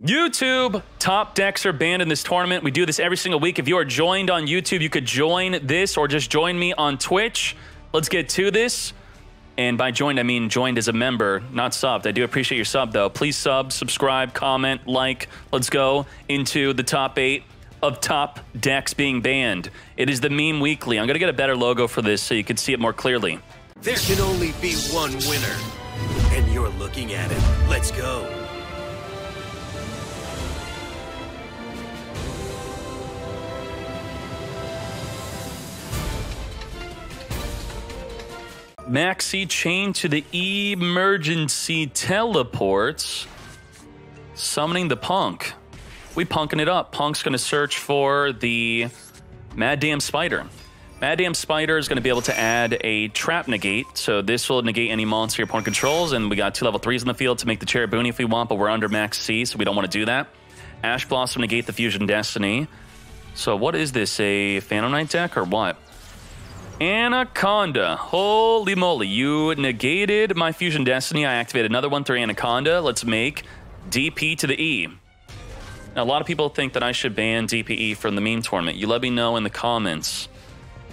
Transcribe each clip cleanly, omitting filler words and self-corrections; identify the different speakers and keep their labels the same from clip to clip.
Speaker 1: YouTube, top decks are banned in this tournament. We do this every single week. If you are joined on YouTube, you could join this or just join me on Twitch. Let's get to this. And by joined, I mean joined as a member, not subbed. I do appreciate your sub, though. Please sub, subscribe, comment, like. Let's go into the top 8 of top decks being banned. It is the Meme Weekly. I'm going to get a better logo for this so you can see it more clearly.
Speaker 2: There can only be one winner, and you're looking at it. Let's go.
Speaker 1: Maxi chained to the emergency teleports, summoning the Punk. We punking it up. Punk's going to search for the Mad Damn Spider. Mad Damn Spider is going to be able to add a trap negate, so this will negate any monster your opponent controls, and we got 2 level 3s in the field to make the Cherry Booney if we want, but we're under max C, so we don't want to do that. Ash Blossom negate the Fusion Destiny. So what is this, a Phantom Knight deck or what? Anaconda. Holy moly, you negated my Fusion Destiny. I activated another one through Anaconda. Let's make DP to the E. Now, a lot of people think that I should ban DPE from the meme tournament. You let me know in the comments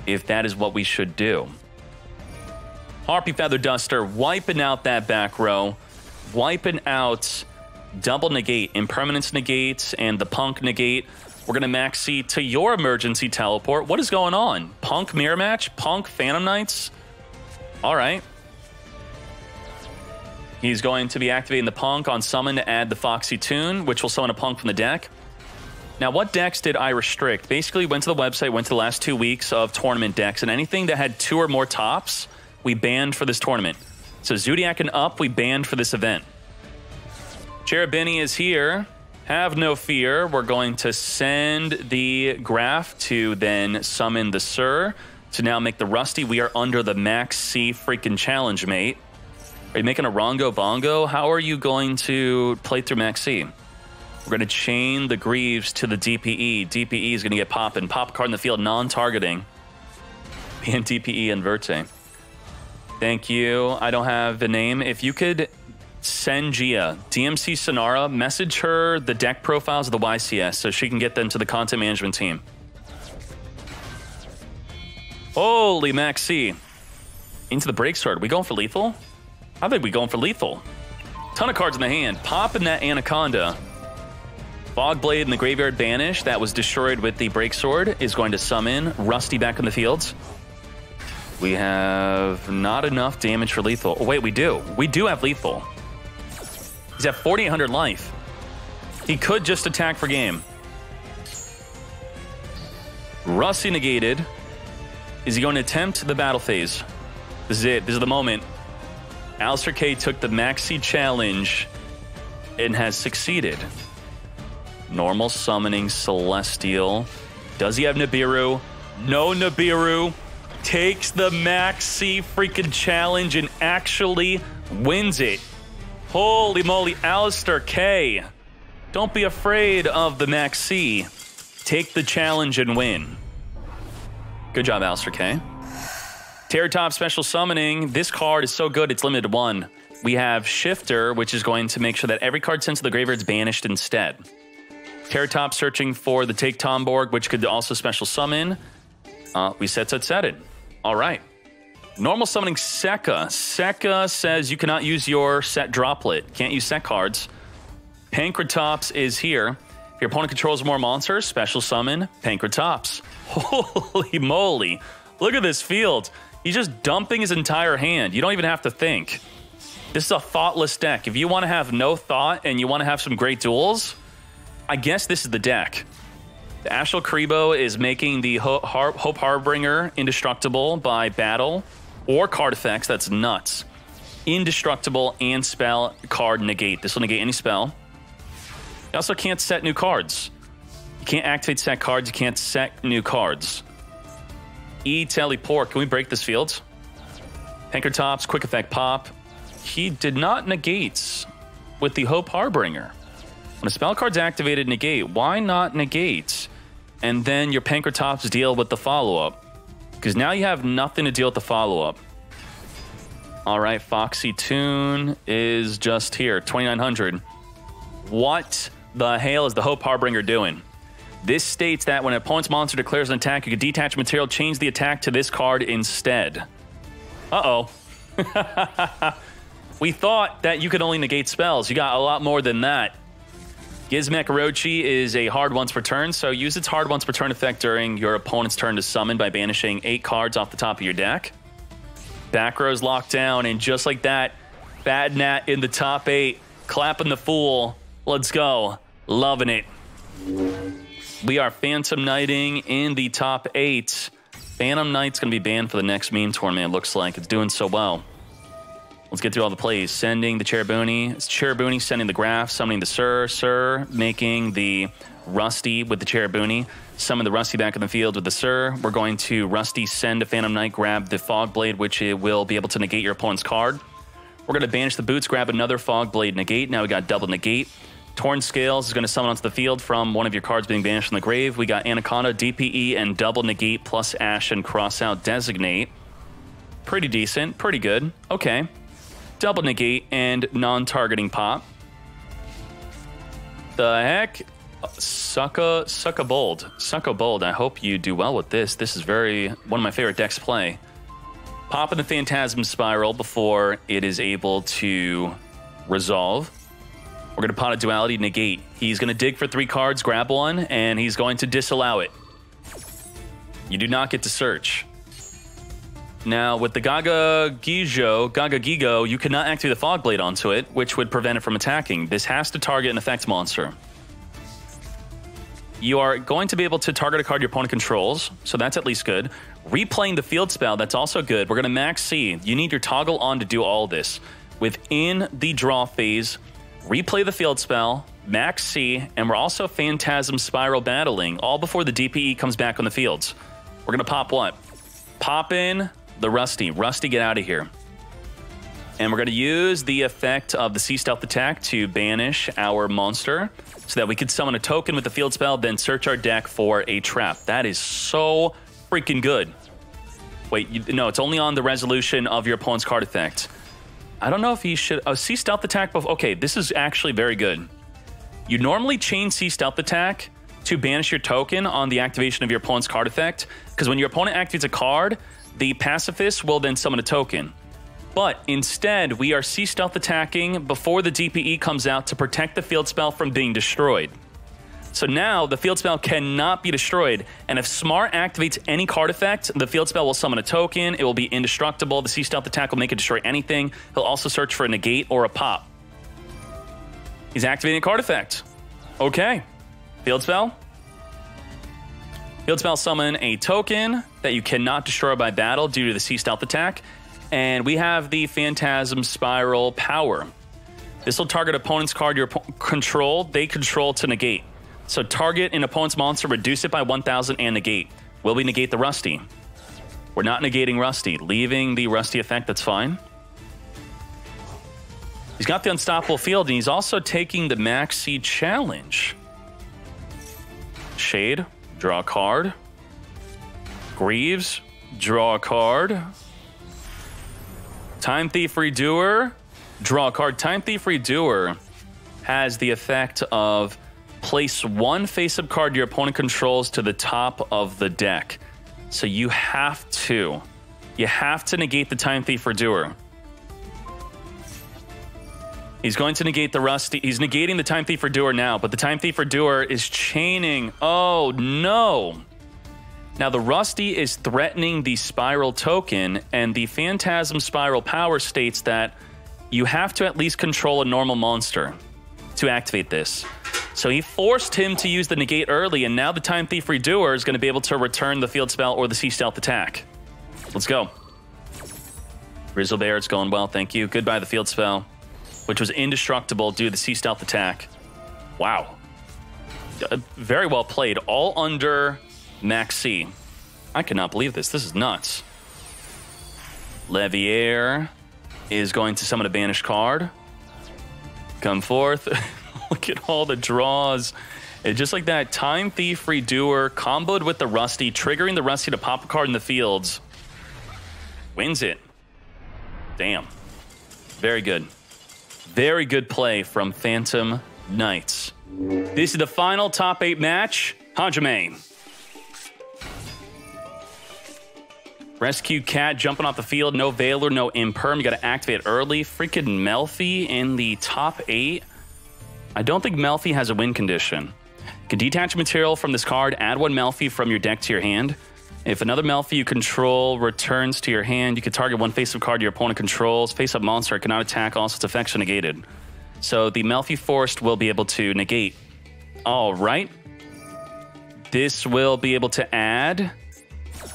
Speaker 1: if that is what we should do. Harpy Feather Duster, wiping out that back row. Wiping out double negate, impermanence negate, and the Punk negate. We're going to max C to your emergency teleport. What is going on? Punk mirror match? Punk Phantom Knights? All right. He's going to be activating the Punk on summon to add the Foxy Tune, which will summon a Punk from the deck. Now, what decks did I restrict? Basically, went to the website, went to the last 2 weeks of tournament decks, and anything that had 2 or more tops, we banned for this tournament. So Zodiac and up, we banned for this event. Cherubini is here. Have no fear. We're going to send the Graph to then summon the Sir to now make the Rusty. We are under the max C freaking challenge, mate. Are you making a Rongo Bongo? How are you going to play through max C? We're going to chain the Greaves to the DPE. DPE is going to get popping. Pop a card in the field, non-targeting. And DPE and Verte. Thank you. I don't have the name. If you could send Gia, DMC Sonara, message her the deck profiles of the YCS so she can get them to the content management team. Holy Max C. Into the break sword. We going for lethal? I think we going for lethal. Ton of cards in the hand. Popping that Anaconda. Fogblade in the graveyard banish that was destroyed with the break sword is going to summon Rusty back in the fields. We have not enough damage for lethal. Oh, wait, we do. We do have lethal. He's at 4,800 life. He could just attack for game. Rusty negated. Is he going to attempt the battle phase? This is it. This is the moment. Alistair K took the Maxi challenge and has succeeded. Normal summoning Celestial. Does he have Nibiru? No Nibiru. Takes the Maxi freaking challenge and actually wins it. Holy moly, Alistair K. Don't be afraid of the Max C. Take the challenge and win. Good job, Alistair K. Terror Top Special Summoning. This card is so good, it's limited to 1. We have Shifter, which is going to make sure that every card sent to the graveyard is banished instead. Terror Top searching for the Take Tomborg, which could also special summon. We set it. All right. Normal summoning Sekka. Sekka says you cannot use your set droplet. Can't use set cards. Pankratops is here. If your opponent controls more monsters, special summon Pankratops. Holy moly. Look at this field. He's just dumping his entire hand. You don't even have to think. This is a thoughtless deck. If you want to have no thought and you want to have some great duels, I guess this is the deck. The Astral Karibo is making the Hope Harbinger indestructible by battle or card effects. That's nuts. Indestructible and spell card negate. This will negate any spell. You also can't set new cards. You can't activate set cards. You can't set new cards. Teleport. Can we break this field? Pankratops, quick effect pop. He did not negate with the Hope Harbinger. When a spell card's activated, negate. Why not negate? And then your Pankratops deal with the follow-up. Because now you have nothing to deal with the follow-up. All right, Foxy Tune is just here, 2,900. What the Hail is the Hope Harbinger doing? This states that when an opponent's monster declares an attack, you can detach material, change the attack to this card instead. Uh-oh. We thought that you could only negate spells. You got a lot more than that. Gizmek Orochi is a hard once per turn, so use its hard once per turn effect during your opponent's turn to summon by banishing 8 cards off the top of your deck. Back row's locked down, and just like that, Bad Nat in the top 8, clapping the fool. Let's go. Loving it. We are Phantom Knighting in the top 8. Phantom Knight's going to be banned for the next meme tournament, it looks like. It's doing so well. Let's get through all the plays. Sending the Cherubuni. It's Cherubuni sending the Graph, summoning the Sir, making the Rusty with the Cherubuni. Summon the Rusty back in the field with the Sir. We're going to Rusty send a Phantom Knight, grab the Fog Blade, which it will be able to negate your opponent's card. We're going to banish the Boots, grab another Fog Blade, negate. Now we got double negate. Torn Scales is going to summon onto the field from one of your cards being banished from the grave. We got Anaconda, DPE, and double negate plus Ash and cross out designate. Pretty decent, pretty good. Okay. Double negate and non-targeting pop. The heck? Sucka Bold. I hope you do well with this. This is one of my favorite decks to play. Pop in the Phantasm Spiral before it is able to resolve. We're going to pot a Duality, negate. He's going to dig for 3 cards, grab one, and he's going to disallow it. You do not get to search. Now, with the Gaga Gigo, you cannot activate the Fog Blade onto it, which would prevent it from attacking. This has to target an effect monster. You are going to be able to target a card your opponent controls, so that's at least good. Replaying the field spell, that's also good. We're going to max C. You need your toggle on to do all this. Within the draw phase, replay the field spell, max C, and we're also Phantasm Spiral battling, all before the DPE comes back on the fields. We're going to pop what? Pop in the Rusty. Rusty, get out of here. And we're going to use the effect of the Sea Stealth attack to banish our monster so that we could summon a token with the field spell, then search our deck for a trap. That is so freaking good. Wait, no, it's only on the resolution of your opponent's card effect. I don't know if he should... Oh, Sea Stealth attack... Okay, this is actually very good. You normally chain Sea Stealth attack to banish your token on the activation of your opponent's card effect, because when your opponent activates a card, the pacifist will then summon a token. But instead, we are Sea Stealth attacking before the DPE comes out to protect the field spell from being destroyed. So now the field spell cannot be destroyed, and if Smart activates any card effect, the field spell will summon a token, it will be indestructible, the Sea Stealth attack will make it destroy anything, he'll also search for a negate or a pop. He's activating a card effect. Okay. Field spell. Field spell summon a token that you cannot destroy by battle due to the Sea Stealth attack. And we have the Phantasm Spiral power. This will target opponent's card they control to negate. So target an opponent's monster, reduce it by 1,000 and negate. Will we negate the Rusty? We're not negating Rusty. Leaving the Rusty effect, that's fine. He's got the Unstoppable Field, and he's also taking the Maxi Challenge. Shade, draw a card. Greaves, draw a card. Time Thief Redoer, draw a card. Time Thief Redoer has the effect of place 1 face-up card your opponent controls to the top of the deck. So you have to negate the Time Thief Redoer. He's going to negate the Rusty. He's negating the Time Thief Redoer now, but the Time Thief Redoer is chaining. Oh, no. Now, the Rusty is threatening the Spiral token, and the Phantasm Spiral power states that you have to at least control a normal monster to activate this. So he forced him to use the negate early, and now the Time Thief Redoer is going to be able to return the field spell or the Sea Stealth attack. Let's go. Grizzlebear, it's going well, thank you. Goodbye the field spell, which was indestructible due to the Sea Stealth attack. Wow. Very well played, all under Max C. I cannot believe this. This is nuts. Levier is going to summon a banished card. Come forth. Look at all the draws. And just like that, Time Thief Redoer comboed with the Rusty, triggering the Rusty to pop a card in the fields. Wins it. Damn. Very good. Very good play from Phantom Knights. This is the final top 8 match. Hajime. Rescue Cat jumping off the field. No Veiler, no Imperm. You got to activate early. Freaking Melffy in the top 8. I don't think Melffy has a win condition. You can detach material from this card. Add 1 Melffy from your deck to your hand. If another Melffy you control returns to your hand, you can target 1 face-up card your opponent controls. Face-up monster cannot attack. Also, its effects are negated. So the Melffy Forced will be able to negate. All right. This will be able to add.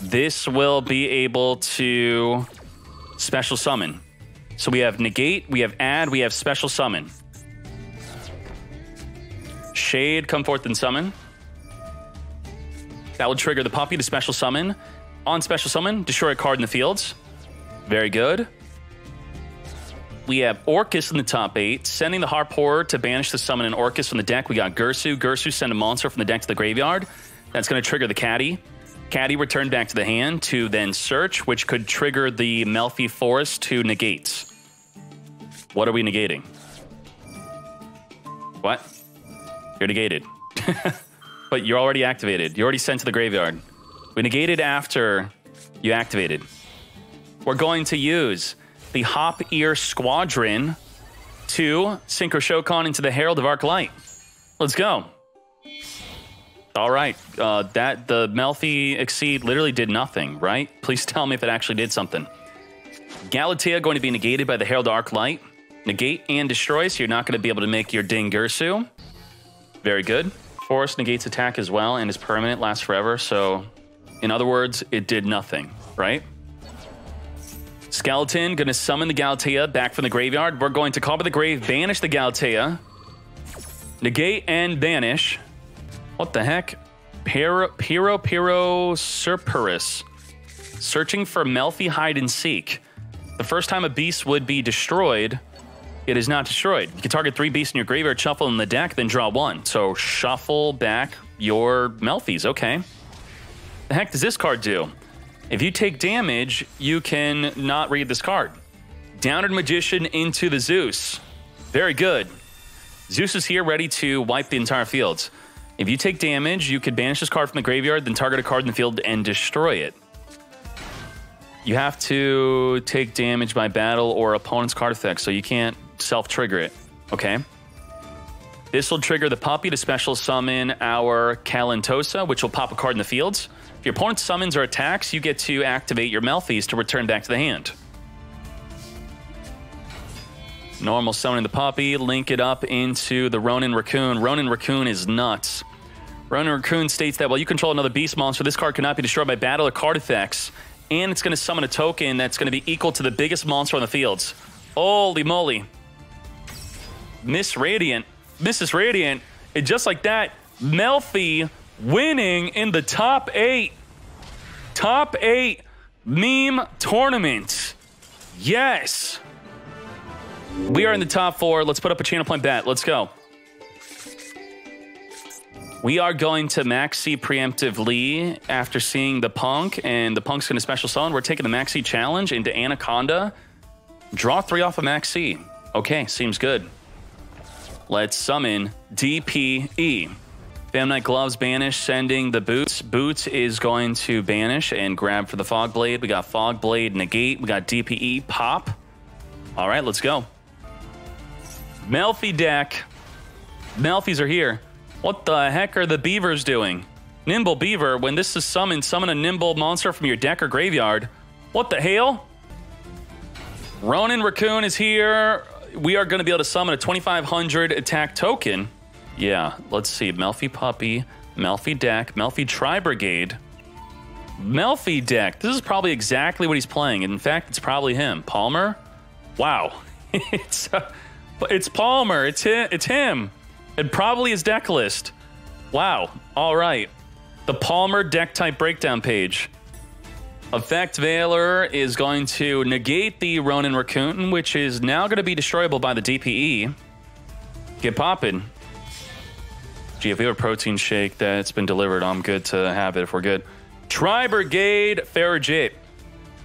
Speaker 1: This will be able to special summon. So we have negate, we have add, we have special summon. Shade, come forth and summon. That will trigger the puppy to special summon. On special summon, destroy a card in the fields. Very good. We have Orcus in the top 8, sending the Harporer to banish the summon an Orcus from the deck. We got Gursu. Gursu send a monster from the deck to the graveyard. That's going to trigger the Caddy. Caddy returned back to the hand to then search, which could trigger the Melffy Forest to negate. What are we negating? What? You're negated. But you're already activated. You're already sent to the graveyard. We negated after you activated. We're going to use the Hop Ear Squadron to Synchro Shokan into the Herald of Arc Light. Let's go. All right, the Melffy Exceed literally did nothing, right? Please tell me if it actually did something. Galatea going to be negated by the Herald of Arc Light. Negate and destroy, so you're not going to be able to make your Ding Gursu. Very good. Force negates attack as well and is permanent, lasts forever. So, in other words, it did nothing, right? Skeleton going to summon the Galatea back from the graveyard. We're going to call by the grave, banish the Galatea, negate and banish. What the heck? Pyro Serperus. Searching for Melffy Hide and Seek. The first time a beast would be destroyed, it is not destroyed. You can target 3 beasts in your graveyard, shuffle in the deck, then draw 1. So shuffle back your Melffys. Okay. The heck does this card do? If you take damage, you can not read this card. Downward Magician into the Zeus. Very good. Zeus is here ready to wipe the entire field. If you take damage, you could banish this card from the graveyard, then target a card in the field and destroy it. You have to take damage by battle or opponent's card effect, so you can't self-trigger it, okay? This will trigger the puppy to special summon our Calentosa, which will pop a card in the fields. If your opponent's summons or attacks, you get to activate your Melffys to return back to the hand. Normal summoning the puppy, link it up into the Ronin Raccoon. Ronin Raccoon is nuts. Ronin Raccoon states that while you control another beast monster, this card cannot be destroyed by battle or card effects, and it's going to summon a token that's going to be equal to the biggest monster on the fields. Holy moly. Miss Radiant, Mrs. Radiant, and just like that, Melffy winning in the top 8. Top 8 meme tournament. Yes. We are in the top 4. Let's put up a channel point bet. Let's go. We are going to Maxi preemptively after seeing the Punk, and the Punk's going to special summon. We're taking the Maxi challenge into Anaconda. Draw 3 off of Maxi. Okay, seems good. Let's summon DPE. Fam Knight Gloves banish, sending the Boots. Boots is going to banish and grab for the Fog Blade. We got Fog Blade negate. We got DPE pop. All right, let's go. Melffy deck. Melffys are here. What the heck are the beavers doing? Nimble Beaver, when this is summoned, summon a nimble monster from your deck or graveyard. What the hell? Ronin Raccoon is here. We are going to be able to summon a 2500 attack token. Yeah, let's see. Melffy Puppy, Melffy deck, Melffy Tri-Brigade. Melffy deck. This is probably exactly what he's playing. In fact, it's probably him. Palmer? Wow. It's Palmer. It's him. And probably his deck list. Wow. All right. The Palmer deck type breakdown page. Effect Veiler is going to negate the Ronin Raccoon, which is now going to be destroyable by the DPE. Get poppin'. Gee, if we have a protein shake that's been delivered, I'm good to have it if we're good. Tri-Brigade Farragut.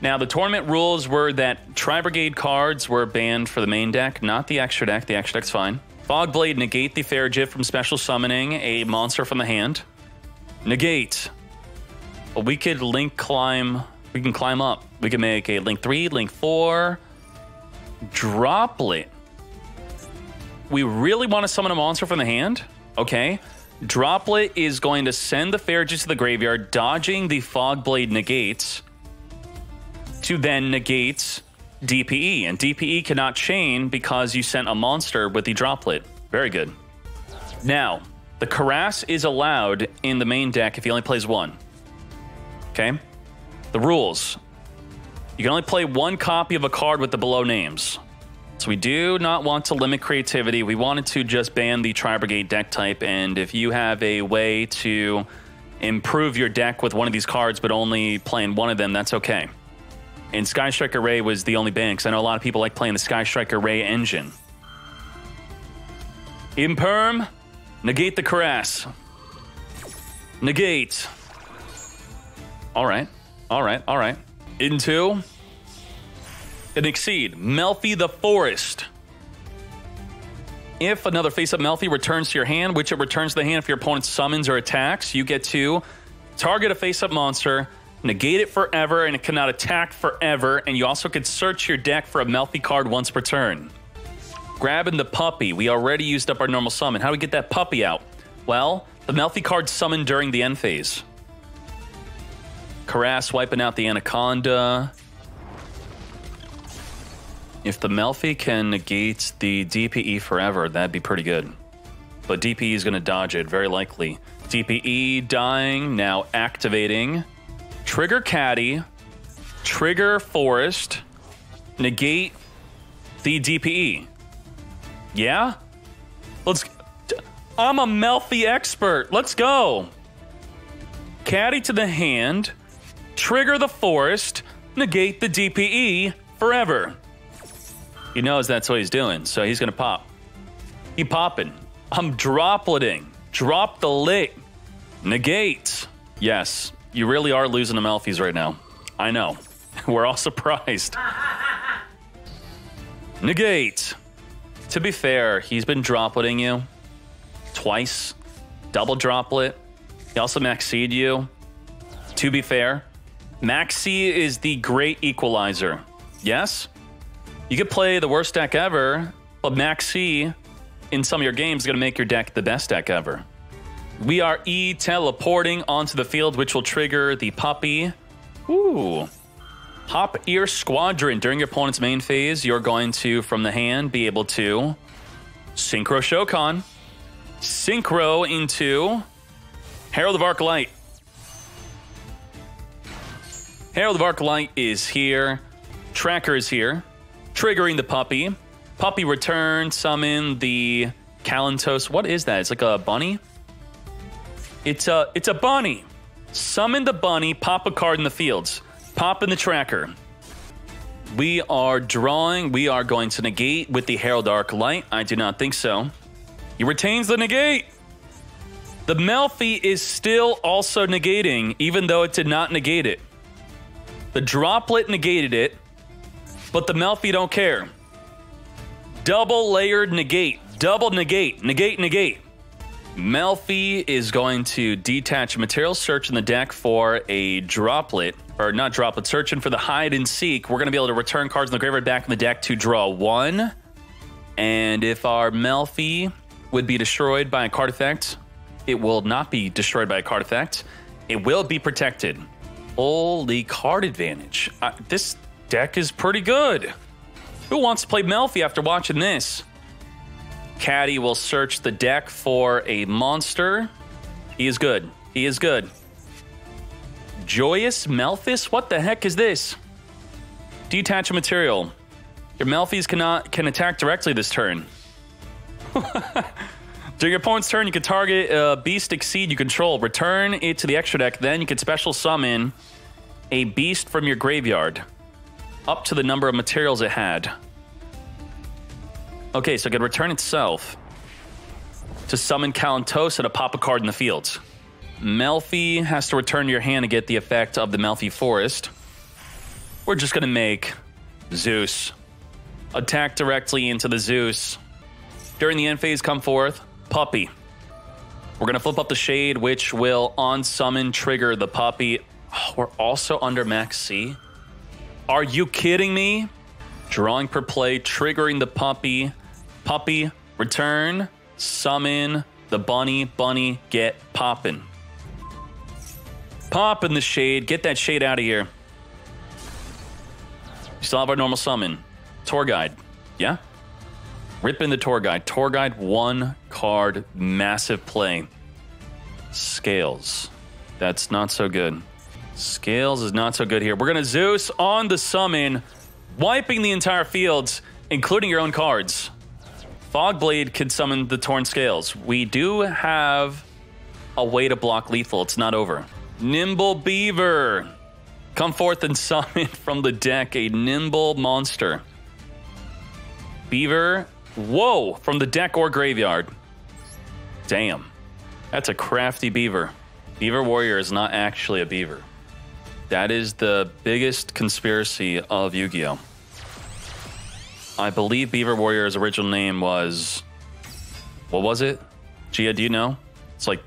Speaker 1: Now, the tournament rules were that Tri-Brigade cards were banned for the main deck, not the extra deck. The extra deck's fine. Fogblade, negate the Farigif from special summoning a monster from the hand. Negate. But we could link climb. We can climb up. We can make a link 3, link 4. Droplet. We really want to summon a monster from the hand? Okay. Droplet is going to send the Farigif to the graveyard, dodging the Fogblade negates to then negate DPE. And DPE cannot chain because you sent a monster with the Droplet. Very good. Now, the Karass is allowed in the main deck if he only plays 1. Okay? The rules. You can only play 1 copy of a card with the below names. So we do not want to limit creativity. We wanted to just ban the Tri-Brigade deck type, and if you have a way to improve your deck with one of these cards but only playing 1 of them, that's okay. And Sky Striker Ray was the only ban, because I know a lot of people like playing the Sky Striker Ray engine. Imperm, negate the Karass. Negate. All right. Into an Exceed. Melffy the Forest. If another face-up Melffy returns to your hand, which it returns to the hand if your opponent summons or attacks, you get to target a face-up monster, negate it forever, and it cannot attack forever, and you also could search your deck for a Melffy card once per turn. Grabbing the Puppy. We already used up our normal summon. How do we get that Puppy out? Well, the Melffy card summoned during the end phase. Karass wiping out the Anaconda. If the Melffy can negate the DPE forever, that'd be pretty good. But DPE is going to dodge it, very likely. DPE dying, now activating. Trigger Caddy. Trigger Forest. Negate the DPE. Yeah? I'm a Melffy expert. Let's go. Caddy to the hand. Trigger the Forest. Negate the DPE forever. He knows that's what he's doing, so he's going to pop. He popping. I'm dropleting. Drop the lit. Negate. Yes, you really are losing to Melffys right now. I know. We're all surprised. Negate. To be fair, he's been dropleting you twice. Double droplet. He also Maxi'd you. To be fair, Maxi is the great equalizer. Yes? You could play the worst deck ever, but Maxi in some of your games is going to make your deck the best deck ever. We are teleporting onto the field, which will trigger the Puppy. Ooh. Hop Ear Squadron. During your opponent's main phase, you're going to, from the hand, be able to Synchro Shokan. Synchro into Herald of Arclight. Herald of Arclight is here. Tracker is here. Triggering the Puppy. Puppy return, summon the Kalantos. What is that? It's like a bunny? It's a bunny. Summon the bunny, pop a card in the fields. Pop in the tracker. We are drawing. We are going to negate with the Herald Arclight. I do not think so. He retains the negate. The Melffy is still also negating, even though it did not negate it. The Droplet negated it. But the Melffy don't care. Double layered negate. Double negate. Negate, negate. Melffy is going to detach a material, search in the deck for a Droplet. Or not Droplet, searching for the Hide and Seek. We're going to be able to return cards in the graveyard back in the deck to draw 1. And if our Melffy would be destroyed by a card effect, it will not be destroyed by a card effect. It will be protected. Holy card advantage. This deck is pretty good. Who wants to play Melffy after watching this? Caddy will search the deck for a monster. He is good. He is good. Joyous Melphis? What the heck is this? Detach a material. Your Melphys can attack directly this turn. During your opponent's turn, you can target a beast Exceed you control. Return it to the extra deck. Then you can special summon a beast from your graveyard. Up to the number of materials it had. Okay, so it can return itself to summon Kalantos and to pop a card in the field. Melffy has to return to your hand to get the effect of the Melffy Forest. We're just going to make Zeus. Attack directly into the Zeus. During the end phase, come forth, Puppy. We're going to flip up the Shade, which will on-summon trigger the Puppy. Oh, we're also under Max C. Are you kidding me? Drawing per play, triggering the Puppy. Puppy, return, summon the Bunny. Bunny, get poppin'. Pop in the Shade. Get that Shade out of here. We still have our normal summon. Tour Guide. Yeah? Rip in the Tour Guide. Tour Guide, 1 card, massive play. Scales. That's not so good. Scales is not so good here. We're going to Zeus on the summon, wiping the entire field, including your own cards. Fogblade can summon the Torn Scales. We do have a way to block lethal. It's not over. Nimble Beaver. Come forth and summon from the deck a Nimble Monster. Beaver. Whoa, from the deck or graveyard. Damn. That's a crafty Beaver. Beaver Warrior is not actually a Beaver. That is the biggest conspiracy of Yu-Gi-Oh! I believe Beaver Warrior's original name was... What was it? Gia, do you know? It's like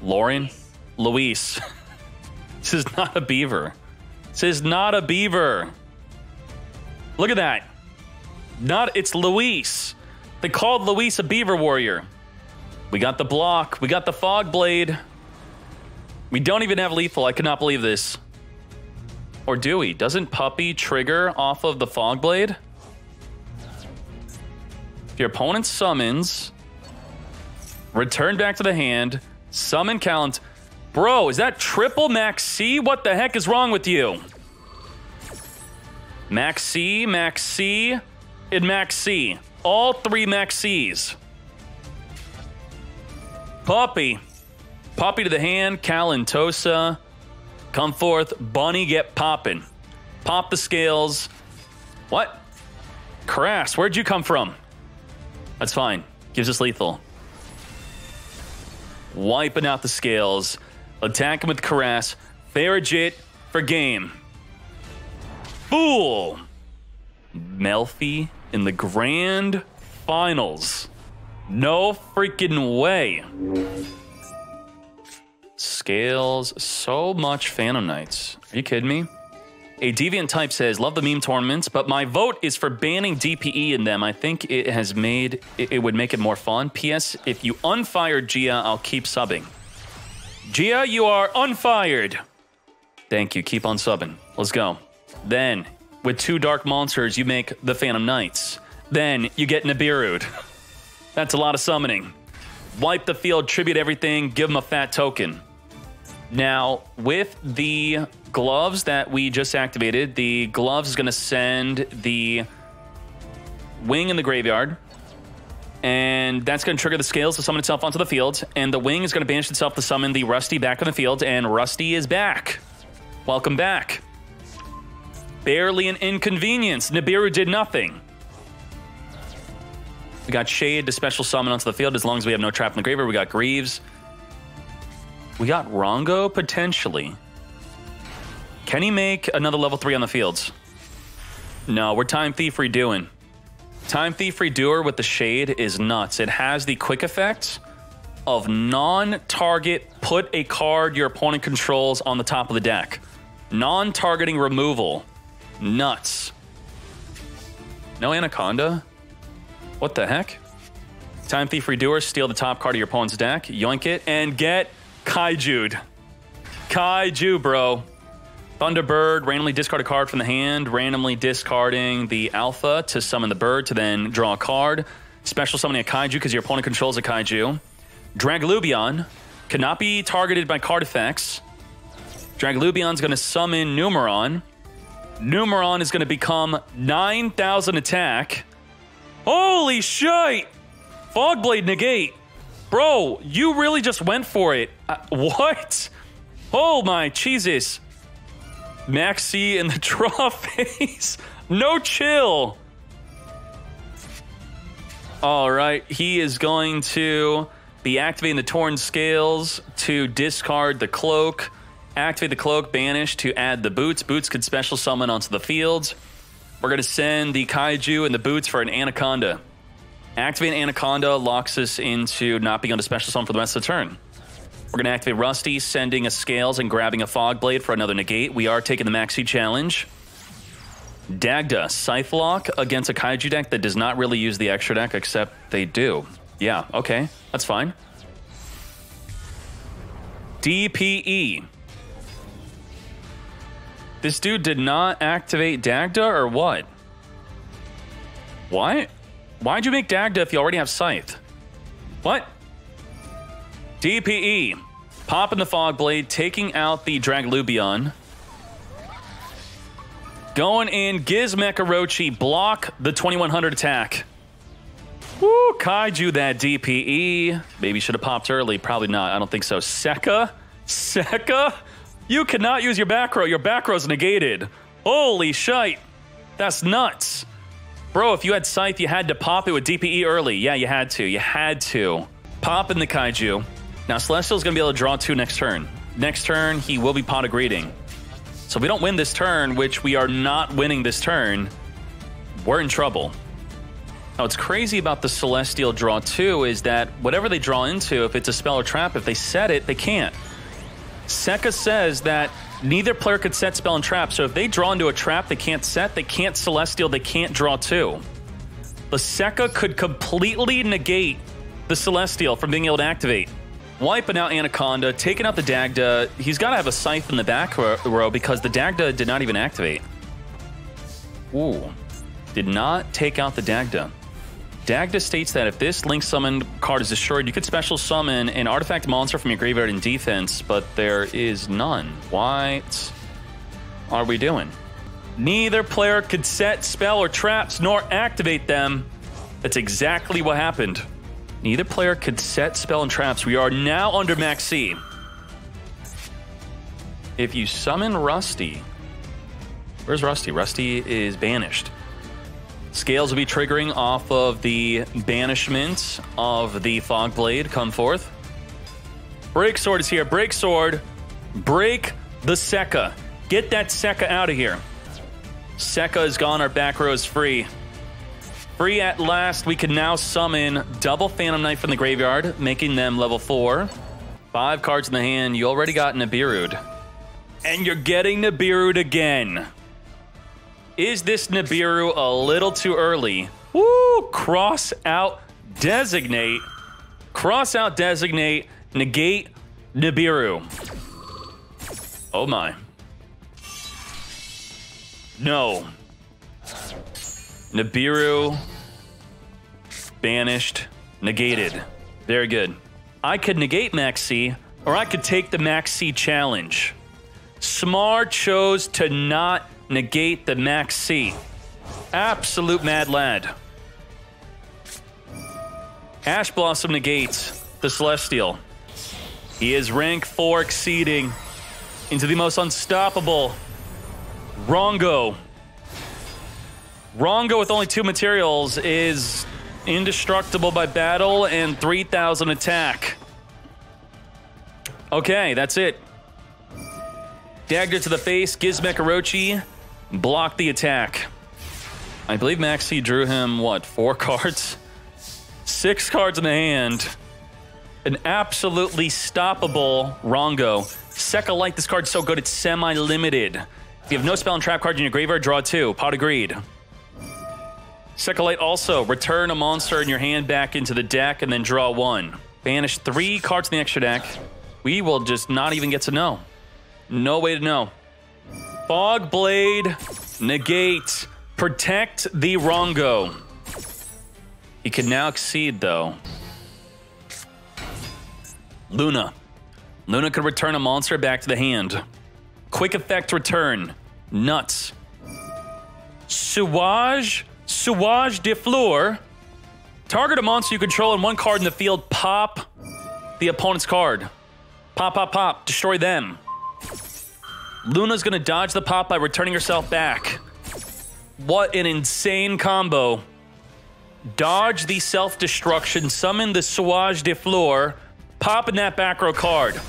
Speaker 1: Lauren? Luis. This is not a Beaver. This is not a Beaver. Look at that. It's Luis. They called Luis a Beaver Warrior. We got the block. We got the Fogblade. We don't even have lethal. I cannot believe this. Or do we? Doesn't Puppy trigger off of the Fogblade? If your opponent summons, return back to the hand, summon Calent. Bro, is that triple Max C? What the heck is wrong with you? Max C, and Max C. All 3 Max Cs. Puppy. Puppy to the hand, Kalentosa. Come forth, Bunny, get poppin'. Pop the Scales. What? Crass, where'd you come from? That's fine. Gives us lethal. Wiping out the Scales. Attack him with Carass. Farragut for game. Fool. Melffy in the grand finals. No freaking way. Scales. So much Phantom Knights. Are you kidding me? A Deviant Type says, love the meme tournaments, but my vote is for banning DPE in them. I think it has made, it would make it more fun. P.S. If you unfired Gia, I'll keep subbing. Gia, you are unfired. Thank you. Keep on subbing. Let's go. Then, with 2 Dark Monsters, you make the Phantom Knights. Then, you get Nibiru'd. That's a lot of summoning. Wipe the field, tribute everything, give them a fat token. Now, with the gloves that we just activated, the gloves is going to send the wing in the graveyard. And that's going to trigger the Scales to summon itself onto the field. And the wing is going to banish itself to summon the Rusty back on the field. And Rusty is back. Welcome back. Barely an inconvenience. Nibiru did nothing. We got Shade to special summon onto the field as long as we have no trap in the graveyard. We got Greaves. We got Rongo, potentially. Can he make another level 3 on the fields? No, we're Time Thief redoing. Time Thief Redoer with the Shade is nuts. It has the quick effect of non-target, put a card your opponent controls on the top of the deck. Non-targeting removal. Nuts. No Anaconda? What the heck? Time Thief Redoer, steal the top card of your opponent's deck, yoink it, and get Kaiju'd. Kaiju, bro. Thunderbird, randomly discard a card from the hand, randomly discarding the alpha to summon the bird to then draw a card. Special summoning a Kaiju because your opponent controls a Kaiju. Dragalubion cannot be targeted by card effects. Dragalubion's going to summon Numeron. Numeron is going to become 9,000 attack. Holy shit! Fogblade negate. Bro, you really just went for it. What? Oh my Jesus. Max C in the draw phase. No chill. All right, he is going to be activating the Torn Scales to discard the Cloak. Activate the Cloak, banish to add the Boots. Boots could special summon onto the field. We're going to send the Kaiju and the Boots for an Anaconda. Activate Anaconda locks us into not being on a special summon for the rest of the turn. We're going to activate Rusty, sending a Scales and grabbing a Fog Blade for another negate. We are taking the Maxi challenge. Dagda, Scythe Lock against a Kaiju deck that does not really use the extra deck, except they do. Yeah, okay, that's fine. DPE. This dude did not activate Dagda or what? What? Why'd you make Dagda if you already have Scythe? What? DPE. Popping the Fog Blade, taking out the Draglubion. Going in, Gizmek Orochi, block the 2100 attack. Woo, Kaiju that DPE. Maybe should have popped early. Probably not. I don't think so. Sekka? Sekka? You cannot use your back row. Your back row's negated. Holy shite. That's nuts. Bro, if you had Scythe, you had to pop it with DPE early. Yeah, you had to. You had to. Pop in the Kaiju. Now, Celestial's going to be able to draw 2 next turn. Next turn, he will be Pot of Greeting. So if we don't win this turn, which we are not winning this turn, we're in trouble. Now, what's crazy about the Celestial draw 2 is that whatever they draw into, if it's a spell or trap, if they set it, they can't. Sekka says that neither player could set spell and trap, so if they draw into a trap they can't set, they can't Celestial, they can't draw 2. The Sekka could completely negate the Celestial from being able to activate. Wiping out Anaconda, taking out the Dagda. He's got to have a Scythe in the back row because the Dagda did not even activate. Ooh. Did not take out the Dagda. Dagda states that if this Link Summon card is destroyed, you could special summon an artifact monster from your graveyard in defense, but there is none. What are we doing? Neither player could set spell or traps nor activate them. That's exactly what happened. Neither player could set spell and traps. We are now under Max C. If you summon Rusty... Where's Rusty? Rusty is banished. Scales will be triggering off of the banishment of the Fog Blade. Come forth. Break Sword is here. Break Sword. Break the Sekka. Get that Sekka out of here. Sekka is gone. Our back row is free. Free at last. We can now summon double Phantom Knight from the graveyard, making them level 4. 5 cards in the hand. You already got Nibiru'd. And you're getting Nibiru'd again. Is this Nibiru a little too early? Woo! Cross out, designate. Cross out, designate, negate Nibiru. Oh my. No. Nibiru banished, negated. Very good. I could negate Max C, or I could take the Max C challenge. Smart chose to not negate the Max C. Absolute mad lad. Ash Blossom negates the Celestial. He is rank 4 exceeding into the most unstoppable Rongo. Rongo with only 2 materials is indestructible by battle and 3,000 attack. Okay, that's it. Dagger to the face, Gizmek Orochi. Block the attack. I believe Maxi drew him, what, 4 cards? 6 cards in the hand. An absolutely stoppable Rongo. Sekka Light, this card's so good, it's semi-limited. If you have no spell and trap cards in your graveyard, draw 2. Pot agreed. Sekka Light also, return a monster in your hand back into the deck and then draw 1. Banish 3 cards in the extra deck. We will just not even get to know. No way to know. Fog Blade, negate, protect the Rongo. He can now exceed, though. Luna. Luna could return a monster back to the hand. Quick effect return. Nuts. Souage de Fleur. Target a monster you control and 1 card in the field. Pop the opponent's card. Pop, pop, pop. Destroy them. Luna's gonna dodge the pop by returning herself back. What an insane combo. Dodge the self-destruction, summon the Souage de Fleur, popping that back row card.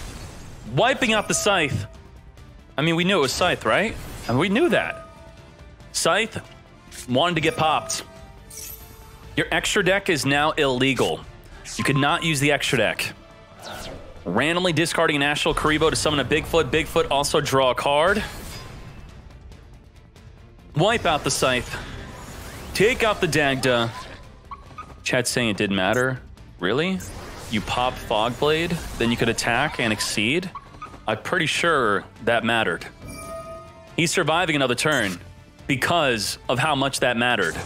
Speaker 1: Wiping out the Scythe. I mean, we knew it was Scythe, right? I mean, we knew that. Scythe wanted to get popped. Your extra deck is now illegal. You cannot use the extra deck. Randomly discarding an Astral Karibo to summon a Bigfoot. Bigfoot also draw a card. Wipe out the Scythe. Take out the Dagda. Chat's saying it didn't matter. Really? You pop Fogblade, then you could attack and exceed? I'm pretty sure that mattered. He's surviving another turn because of how much that mattered.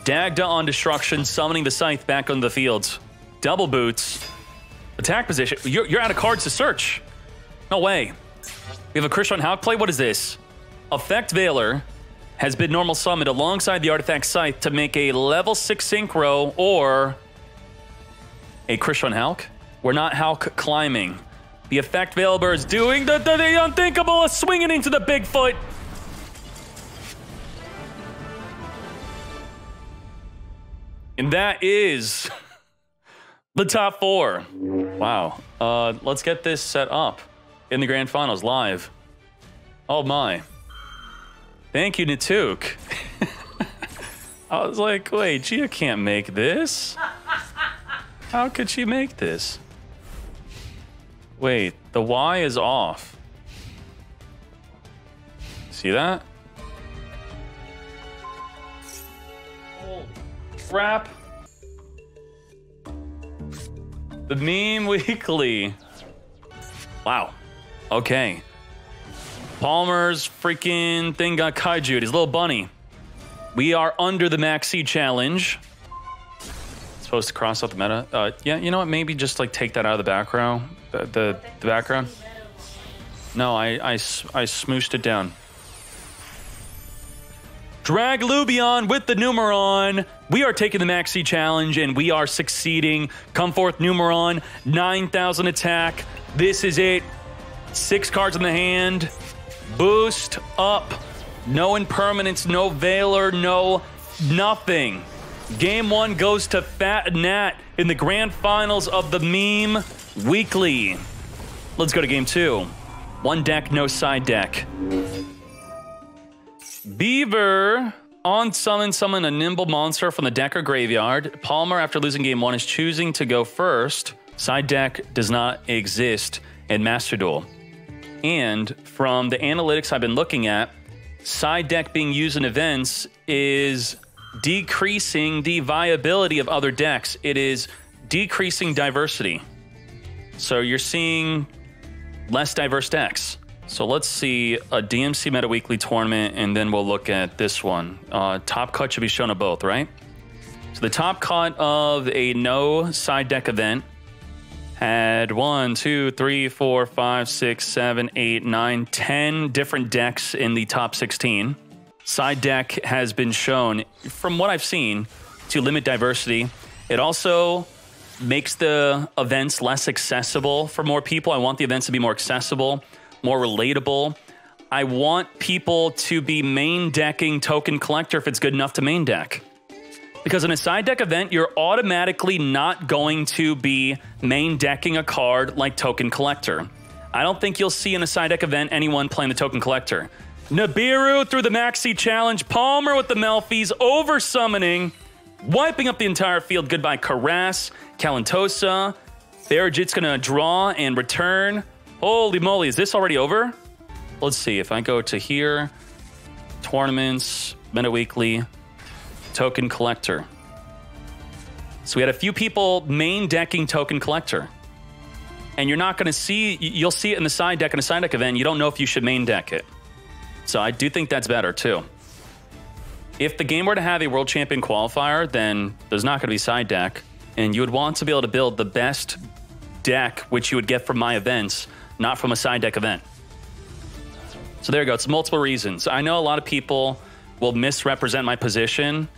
Speaker 1: Dagda on destruction, summoning the Scythe back on the field. Double boots. Attack position. You're out of cards to search. No way. We have a Christian Hawk play. What is this? Effect Veiler has been normal summoned alongside the Artifact Scythe to make a level 6 Synchro or a Christian Hawk. We're not Hawk climbing. The Effect Veiler is doing the unthinkable, swinging into the Bigfoot. And that is the top 4. Wow. Let's get this set up in the grand finals live. Oh my. Thank you, Natuk. I was like, wait, Gia can't make this. How could she make this? Wait, the Y is off. See that? Holy crap. The Meme Weekly. Wow. Okay. Palmer's freaking thing got Kaiju, his little bunny. We are under the Maxi challenge. Supposed to cross out the meta. Yeah, you know what? Maybe just like take that out of the back row. The background. No, I smooshed it down. Drag Lubion with the Numeron. We are taking the Maxi challenge and we are succeeding. Come forth, Numeron. 9,000 attack. This is it. 6 cards in the hand. Boost up. No impermanence, no Veiler, no nothing. Game 1 goes to Fat Nat in the grand finals of the Meme Weekly. Let's go to game 2. 1 deck, no side deck. Beaver on summon a nimble monster from the deck or graveyard. Palmer, after losing game 1, is choosing to go first. Side deck does not exist in Master Duel. And from the analytics I've been looking at, side deck being used in events is decreasing the viability of other decks. It is decreasing diversity. So you're seeing less diverse decks. So let's see a DMC Meta Weekly tournament, and then we'll look at this one. Top cut should be shown of both, right? So the top cut of a no side deck event had 1, 2, 3, 4, 5, 6, 7, 8, 9, 10 different decks in the top 16. Side deck has been shown, from what I've seen, to limit diversity. It also makes the events less accessible for more people. I want the events to be more accessible, more relatable. I want people to be main decking Token Collector if it's good enough to main deck. Because in a side deck event, you're automatically not going to be main decking a card like Token Collector. I don't think you'll see in a side deck event anyone playing the Token Collector. Nibiru through the Maxi challenge. Palmer with the Melffys, over summoning, wiping up the entire field. Goodbye, Karass, Kalantosa. Barajit's gonna draw and return. Holy moly, is this already over? Let's see, if I go to here, tournaments, Meta Weekly, Token Collector. So we had a few people main decking Token Collector. And you're not gonna see, you'll see it in the side deck in a side deck event. You don't know if you should main deck it. So I do think that's better too. If the game were to have a World Champion qualifier, then there's not gonna be side deck. And you would want to be able to build the best deck, which you would get from my events, not from a side deck event. So there you go, it's multiple reasons. I know a lot of people will misrepresent my position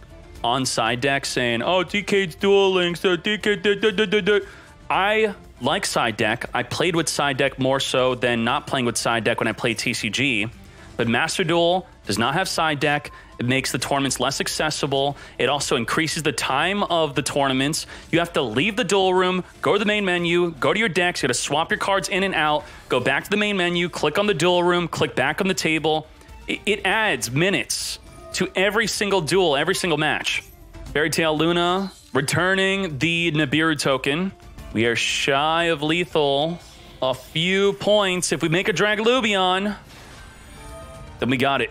Speaker 1: on side deck saying, oh, Dkayd's Duel Links, Dkayed. I like side deck. I played with side deck more so than not playing with side deck when I played TCG. But Master Duel does not have side deck. It makes the tournaments less accessible. It also increases the time of the tournaments. You have to leave the duel room, go to the main menu, go to your decks. You got to swap your cards in and out, go back to the main menu, click on the duel room, click back on the table. It adds minutes to every single duel, every single match. Fairy Tail Luna returning the Nibiru token. We are shy of lethal. A few points. If we make a Draglubion, then we got it.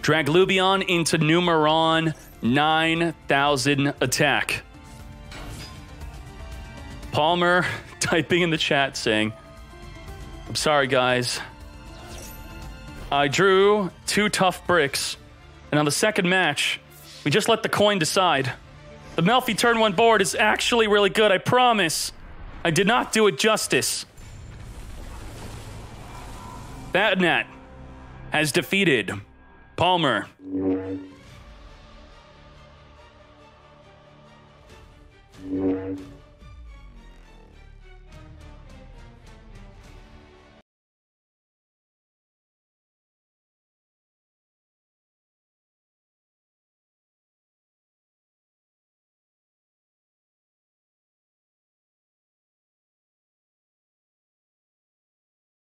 Speaker 1: Draglubion into Numeron, 9,000 attack. Palmer typing in the chat saying, I'm sorry, guys. I drew 2 tough bricks, and on the second match, we just let the coin decide. The Melffy turn 1 board is actually really good, I promise. I did not do it justice. Batnat has defeated Palmer.